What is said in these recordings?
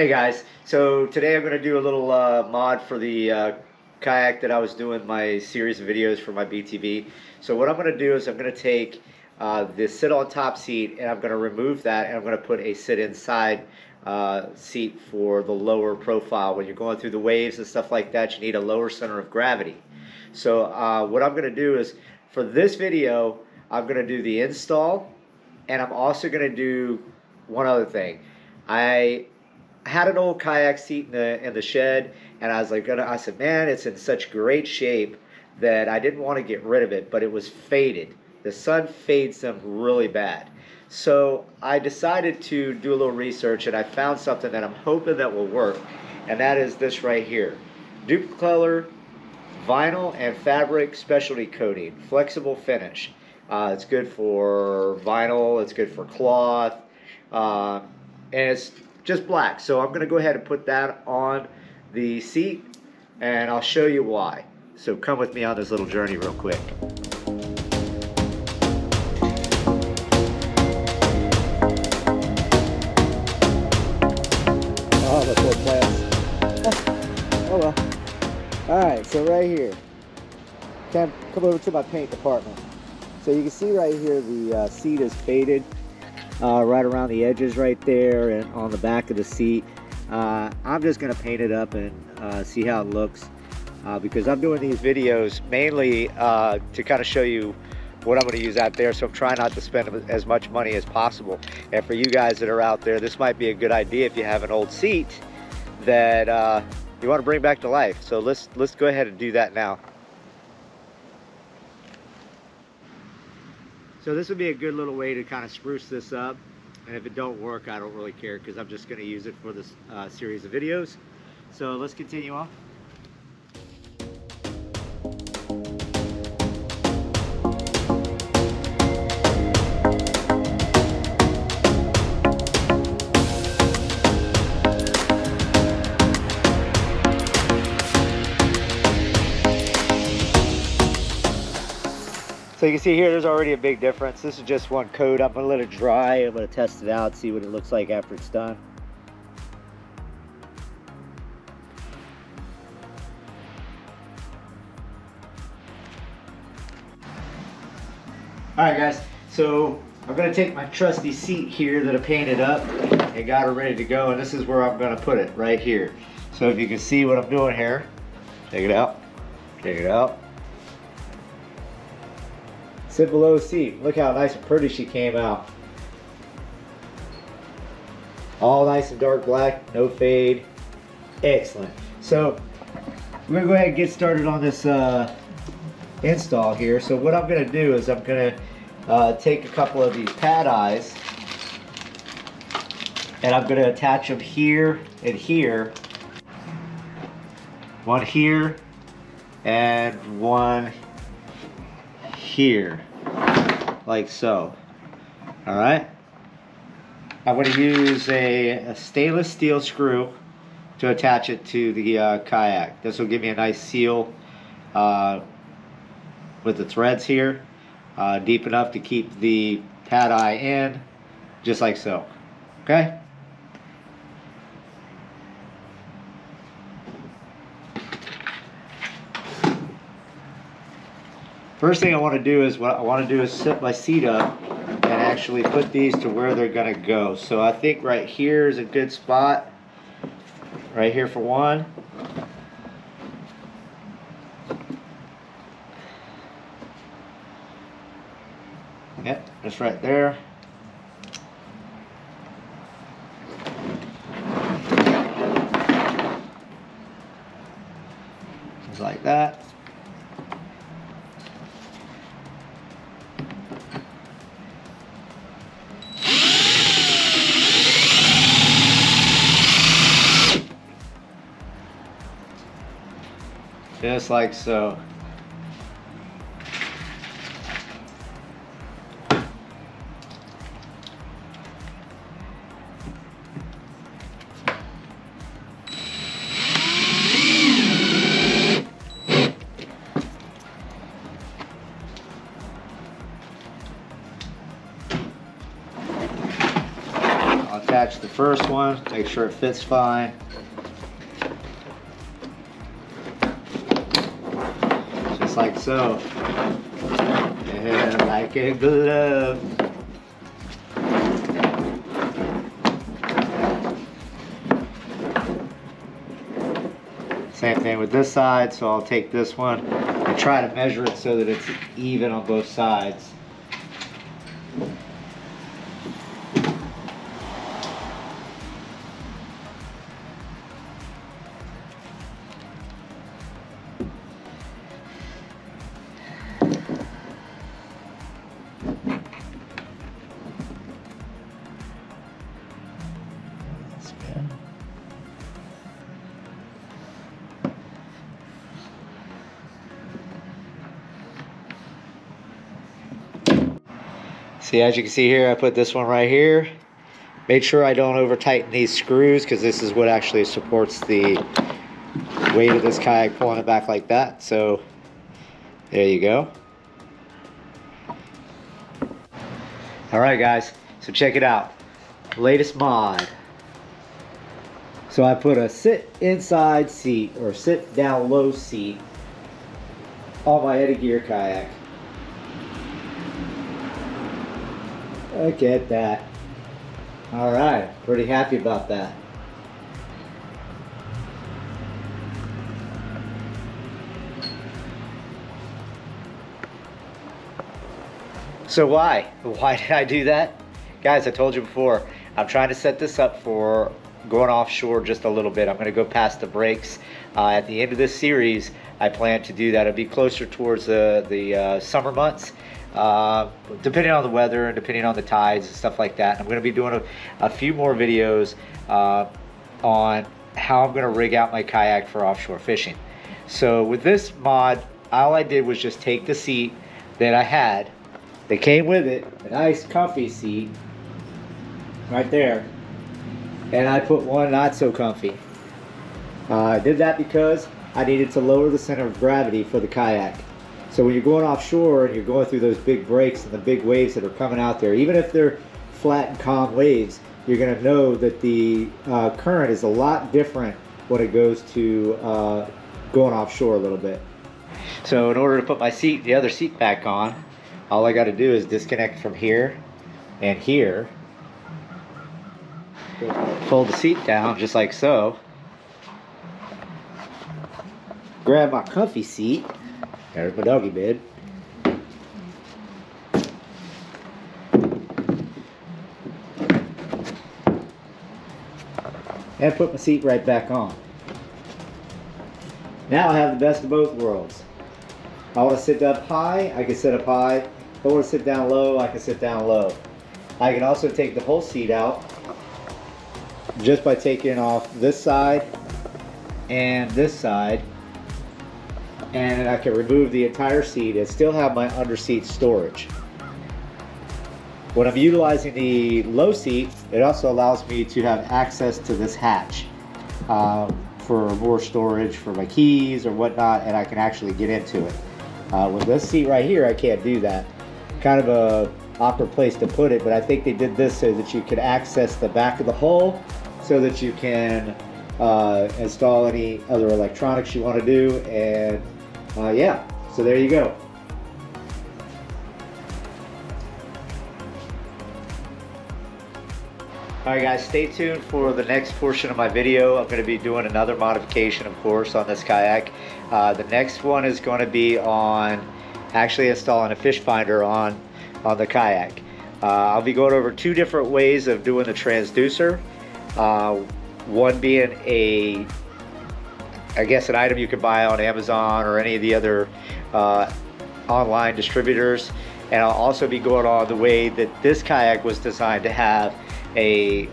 Hey guys, so today I'm going to do a little mod for the kayak that I was doing my series of videos for my BTB. So what I'm going to do is I'm going to take the sit on top seat and I'm going to remove that and I'm going to put a sit inside seat for the lower profile. When you're going through the waves and stuff like that, you need a lower center of gravity. So what I'm going to do is for this video, I'm going to do the install and I'm also going to do one other thing. I had an old kayak seat in the shed, and I was like, I said, man, it's in such great shape that I didn't want to get rid of it, but it was faded. The sun fades them really bad. So I decided to do a little research, and I found something that I'm hoping that will work, and that is this right here. Dupe color, vinyl and fabric specialty coating, flexible finish. It's good for vinyl, it's good for cloth, and it's just black. So I'm going to go ahead and put that on the seat and I'll show you why. So come with me on this little journey real quick. Oh, the poor plants. Oh well. Alright, so right here. Come over to my paint department. So you can see right here the seat is faded. Right around the edges right there and on the back of the seat. I'm just going to paint it up and see how it looks because I'm doing these videos mainly to kind of show you what I'm going to use out there, so I'm trying not to spend as much money as possible. And for you guys that are out there, this might be a good idea if you have an old seat that you want to bring back to life. So let's go ahead and do that now. So this would be a good little way to kind of spruce this up, and if it don't work, I don't really care because I'm just going to use it for this series of videos. So let's continue on. So you can see here, there's already a big difference. This is just one coat. I'm gonna let it dry. I'm gonna test it out, see what it looks like after it's done. All right, guys. So I'm gonna take my trusty seat here that I painted up and got it ready to go. And this is where I'm gonna put it, right here. So if you can see what I'm doing here, check it out. Check it out. Sit below the seat. Look how nice and pretty she came out. All nice and dark black, no fade. Excellent. So we're gonna go ahead and get started on this install here. So what I'm gonna do is I'm gonna take a couple of these pad eyes and I'm gonna attach them here and here. One here and one here, like so. All right, I'm going to use a stainless steel screw to attach it to the kayak. This will give me a nice seal with the threads here, deep enough to keep the pad eye in, just like so. Okay. First thing I want to do is set my seat up and actually put these to where they're going to go. So I think right here is a good spot. Right here for one. Yep, just right there. Just like that. Just like so. attach the first one, make sure it fits fine. Just like so. And like a glove. Same thing with this side, so I'll take this one and try to measure it so that it's even on both sides. See, as you can see here, I put this one right here. Make sure I don't over tighten these screws, because this is what actually supports the weight of this kayak, pulling it back like that. So there you go. All right guys, so check it out. Latest mod. So I put a sit inside seat, or sit down low seat, on my Eddie Gear kayak. Look at that. All right, pretty happy about that. So why did I do that? Guys, I told you before, I'm trying to set this up for going offshore just a little bit. I'm gonna go past the breaks. At the end of this series, I plan to do that. It'll be closer towards the summer months. Depending on the weather and depending on the tides and stuff like that. I'm going to be doing a few more videos on how I'm going to rig out my kayak for offshore fishing. So with this mod, all I did was just take the seat that I had that came with it, a nice comfy seat right there, and I put one not so comfy. I did that because I needed to lower the center of gravity for the kayak. So when you're going offshore and you're going through those big breaks and the big waves that are coming out there, even if they're flat and calm waves, you're going to know that the current is a lot different when it goes to going offshore a little bit. So in order to put my seat, the other seat back on, all I got to do is disconnect from here and here. Fold the seat down just like so. Grab my comfy seat. There's my doggy bed. And put my seat right back on. Now I have the best of both worlds. If I want to sit up high, I can sit up high. If I want to sit down low, I can sit down low. I can also take the whole seat out just by taking off this side and this side. And I can remove the entire seat and still have my underseat storage. When I'm utilizing the low seat, it also allows me to have access to this hatch for more storage for my keys or whatnot, and I can actually get into it. With this seat right here, I can't do that. Kind of a awkward place to put it, but I think they did this so that you can access the back of the hull so that you can install any other electronics you want to do, and yeah, so there you go. Alright guys, stay tuned for the next portion of my video. I'm going to be doing another modification, of course, on this kayak. The next one is going to be on actually installing a fish finder on the kayak. I'll be going over two different ways of doing the transducer. One being I guess an item you can buy on Amazon or any of the other online distributors, and I'll also be going on the way that this kayak was designed to have a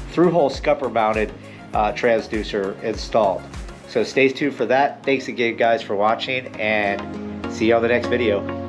through-hole scupper mounted transducer installed. So stay tuned for that. Thanks again guys for watching, and see you on the next video.